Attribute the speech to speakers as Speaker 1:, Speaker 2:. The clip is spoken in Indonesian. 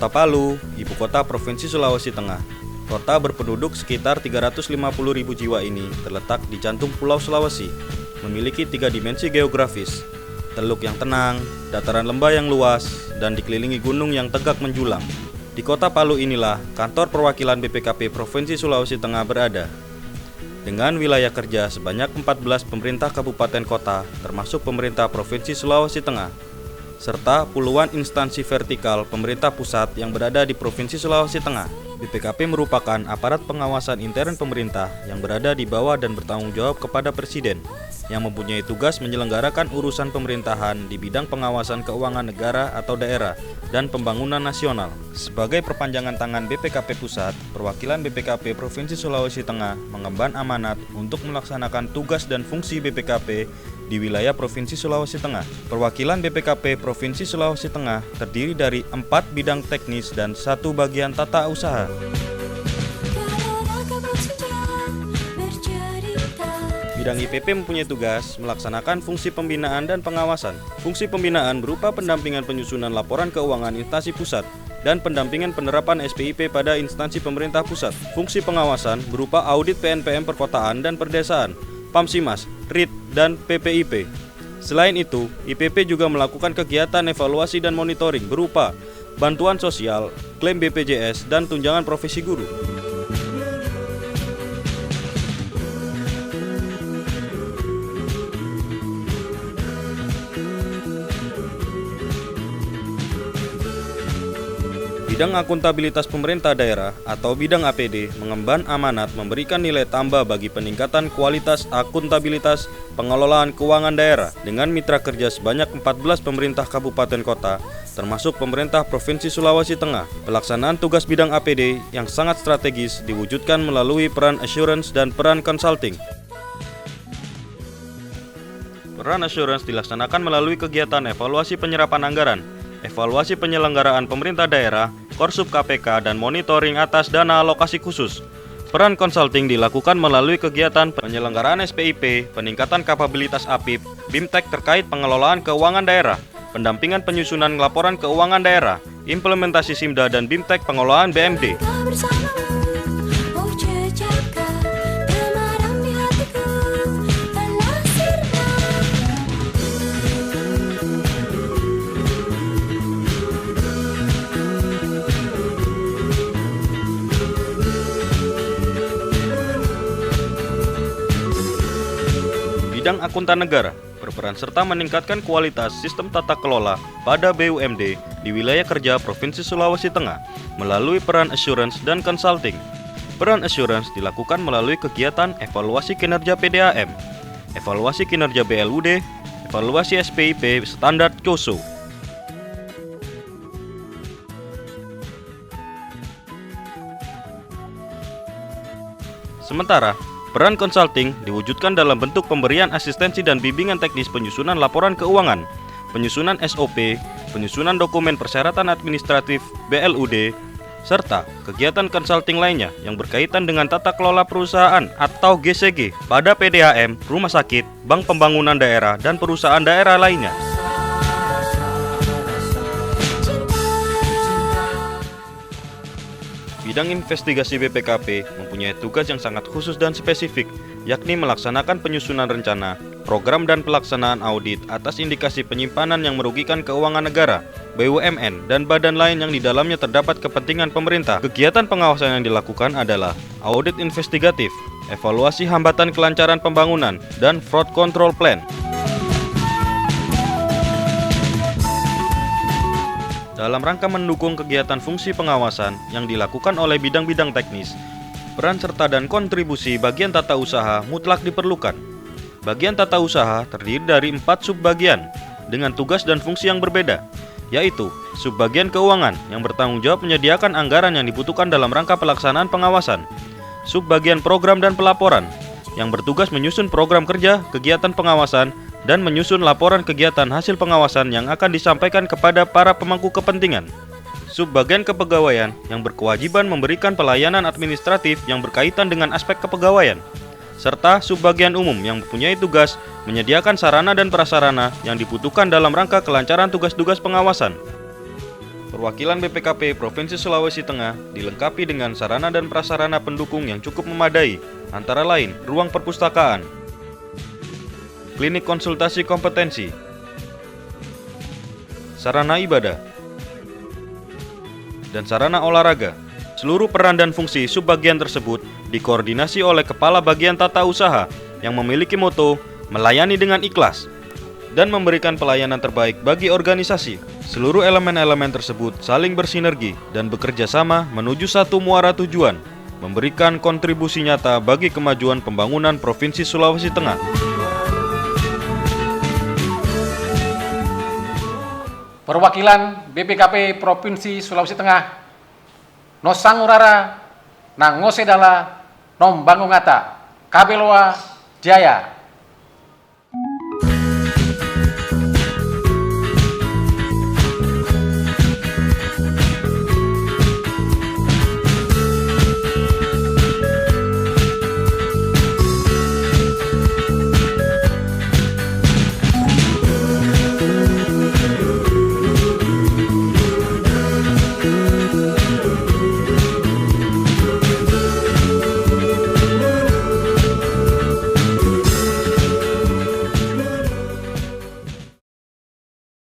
Speaker 1: Kota Palu, ibu kota Provinsi Sulawesi Tengah. Kota berpenduduk sekitar 350.000 jiwa ini terletak di jantung Pulau Sulawesi, memiliki 3 dimensi geografis, teluk yang tenang, dataran lembah yang luas, dan dikelilingi gunung yang tegak menjulang. Di Kota Palu inilah kantor perwakilan BPKP Provinsi Sulawesi Tengah berada. Dengan wilayah kerja sebanyak 14 pemerintah kabupaten kota, termasuk pemerintah Provinsi Sulawesi Tengah, serta puluhan instansi vertikal pemerintah pusat yang berada di Provinsi Sulawesi Tengah. BPKP merupakan aparat pengawasan intern pemerintah yang berada di bawah dan bertanggung jawab kepada Presiden, yang mempunyai tugas menyelenggarakan urusan pemerintahan di bidang pengawasan keuangan negara atau daerah dan pembangunan nasional. Sebagai perpanjangan tangan BPKP Pusat, perwakilan BPKP Provinsi Sulawesi Tengah mengemban amanat untuk melaksanakan tugas dan fungsi BPKP di wilayah Provinsi Sulawesi Tengah. Perwakilan BPKP Provinsi Sulawesi Tengah terdiri dari 4 bidang teknis dan 1 bagian tata usaha. Bidang IPP mempunyai tugas melaksanakan fungsi pembinaan dan pengawasan. Fungsi pembinaan berupa pendampingan penyusunan laporan keuangan instansi pusat dan pendampingan penerapan SPIP pada instansi pemerintah pusat. Fungsi pengawasan berupa audit PNPM perkotaan dan perdesaan, Pamsimas, RIT, dan PPIP. Selain itu, IPP juga melakukan kegiatan evaluasi dan monitoring berupa bantuan sosial, klaim BPJS, dan tunjangan profesi guru. Bidang akuntabilitas pemerintah daerah atau bidang APD mengemban amanat memberikan nilai tambah bagi peningkatan kualitas akuntabilitas pengelolaan keuangan daerah dengan mitra kerja sebanyak 14 pemerintah kabupaten kota, termasuk pemerintah Provinsi Sulawesi Tengah. Pelaksanaan tugas bidang APD yang sangat strategis diwujudkan melalui peran assurance dan peran consulting. Peran assurance dilaksanakan melalui kegiatan evaluasi penyerapan anggaran, evaluasi penyelenggaraan pemerintah daerah, Korsub KPK, dan monitoring atas dana alokasi khusus. Peran consulting dilakukan melalui kegiatan penyelenggaraan SPIP, peningkatan kapabilitas APIP, BIMTEK terkait pengelolaan keuangan daerah, pendampingan penyusunan laporan keuangan daerah, implementasi SIMDA dan BIMTEK pengelolaan BMD. Bidang akuntan negara berperan serta meningkatkan kualitas sistem tata kelola pada BUMD di wilayah kerja Provinsi Sulawesi Tengah melalui peran assurance dan consulting. Peran assurance dilakukan melalui kegiatan evaluasi kinerja PDAM, evaluasi kinerja BLUD, evaluasi SPIP standar COSO. Sementara peran consulting diwujudkan dalam bentuk pemberian asistensi dan bimbingan teknis penyusunan laporan keuangan, penyusunan SOP, penyusunan dokumen persyaratan administratif BLUD, serta kegiatan consulting lainnya yang berkaitan dengan tata kelola perusahaan atau GCG pada PDAM, rumah sakit, bank pembangunan daerah, dan perusahaan daerah lainnya. Bidang investigasi BPKP mempunyai tugas yang sangat khusus dan spesifik, yakni melaksanakan penyusunan rencana, program dan pelaksanaan audit atas indikasi penyimpanan yang merugikan keuangan negara, BUMN, dan badan lain yang di dalamnya terdapat kepentingan pemerintah. Kegiatan pengawasan yang dilakukan adalah audit investigatif, evaluasi hambatan kelancaran pembangunan, dan fraud control plan. Dalam rangka mendukung kegiatan fungsi pengawasan yang dilakukan oleh bidang-bidang teknis, peran serta dan kontribusi bagian tata usaha mutlak diperlukan. Bagian tata usaha terdiri dari 4 subbagian dengan tugas dan fungsi yang berbeda, yaitu subbagian keuangan yang bertanggung jawab menyediakan anggaran yang dibutuhkan dalam rangka pelaksanaan pengawasan, subbagian program dan pelaporan yang bertugas menyusun program kerja kegiatan pengawasan dan menyusun laporan kegiatan hasil pengawasan yang akan disampaikan kepada para pemangku kepentingan. Subbagian kepegawaian yang berkewajiban memberikan pelayanan administratif yang berkaitan dengan aspek kepegawaian, serta subbagian umum yang mempunyai tugas menyediakan sarana dan prasarana yang dibutuhkan dalam rangka kelancaran tugas-tugas pengawasan. perwakilan BPKP Provinsi Sulawesi Tengah dilengkapi dengan sarana dan prasarana pendukung yang cukup memadai, antara lain ruang perpustakaan, klinik konsultasi kompetensi, sarana ibadah, dan sarana olahraga. Seluruh peran dan fungsi subbagian tersebut dikoordinasi oleh Kepala Bagian Tata Usaha yang memiliki moto melayani dengan ikhlas dan memberikan pelayanan terbaik bagi organisasi. Seluruh elemen-elemen tersebut saling bersinergi dan bekerja sama menuju satu muara tujuan, memberikan kontribusi nyata bagi kemajuan pembangunan Provinsi Sulawesi Tengah.
Speaker 2: Perwakilan BPKP Provinsi Sulawesi Tengah, Nosangurara, Nangosedala, Nombangungata, Kabeloa, Jaya.